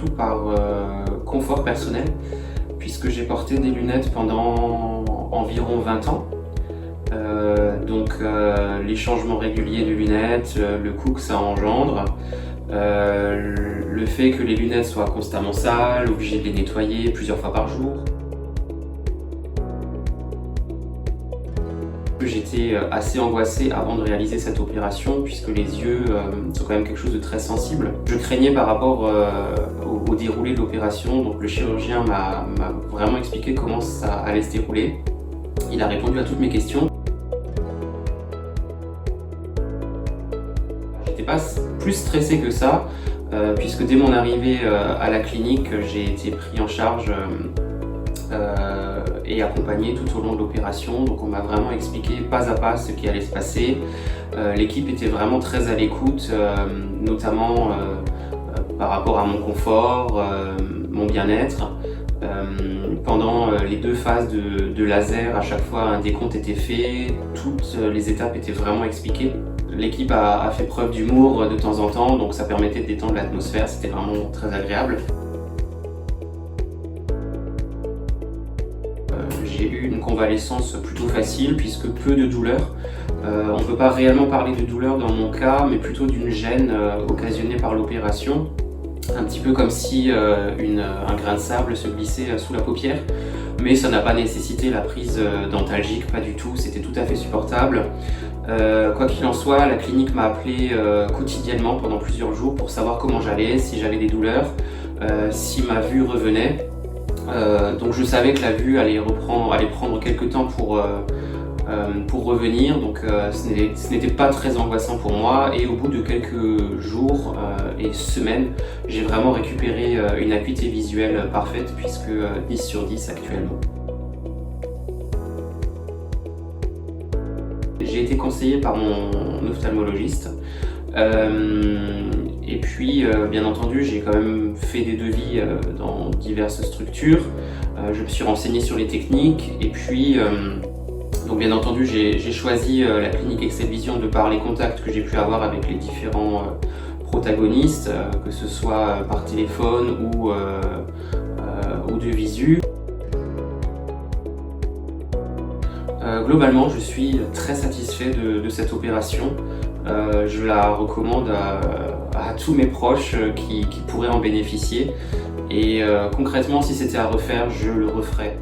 surtout par confort personnel, puisque j'ai porté des lunettes pendant environ 20 ans. Les changements réguliers de lunettes, le coût que ça engendre, le fait que les lunettes soient constamment sales, obligé de les nettoyer plusieurs fois par jour. J'étais assez angoissé avant de réaliser cette opération puisque les yeux sont quand même quelque chose de très sensible. Je craignais par rapport au déroulé de l'opération, donc le chirurgien m'a vraiment expliqué comment ça allait se dérouler. Il a répondu à toutes mes questions. J'étais pas plus stressé que ça puisque dès mon arrivée à la clinique, j'ai été pris en charge et accompagné tout au long de l'opération. Donc on m'a vraiment expliqué pas à pas ce qui allait se passer. L'équipe était vraiment très à l'écoute, notamment par rapport à mon confort, mon bien-être. Pendant les 2 phases de laser, à chaque fois un décompte était fait, toutes les étapes étaient vraiment expliquées. L'équipe a fait preuve d'humour de temps en temps, donc ça permettait de détendre l'atmosphère, c'était vraiment très agréable. J'ai eu une convalescence plutôt facile puisque peu de douleurs. On ne peut pas réellement parler de douleur dans mon cas, mais plutôt d'une gêne occasionnée par l'opération. Un petit peu comme si un grain de sable se glissait sous la paupière. Mais ça n'a pas nécessité la prise dentalgique, pas du tout, c'était tout à fait supportable. Quoi qu'il en soit, la clinique m'a appelé quotidiennement pendant plusieurs jours pour savoir comment j'allais, si j'avais des douleurs, si ma vue revenait. Donc je savais que la vue allait prendre quelques temps pour revenir, donc ce n'était pas très angoissant pour moi, et au bout de quelques jours et semaines, j'ai vraiment récupéré une acuité visuelle parfaite puisque 10 sur 10 actuellement. J'ai été conseillé par mon ophtalmologiste. Et puis, bien entendu, j'ai quand même fait des devis dans diverses structures. Je me suis renseigné sur les techniques et puis, donc bien entendu, j'ai choisi la clinique Excelvision de par les contacts que j'ai pu avoir avec les différents protagonistes, que ce soit par téléphone ou de visu. Globalement, je suis très satisfait de cette opération. Je la recommande à tous mes proches qui pourraient en bénéficier. Et concrètement, si c'était à refaire, je le referais.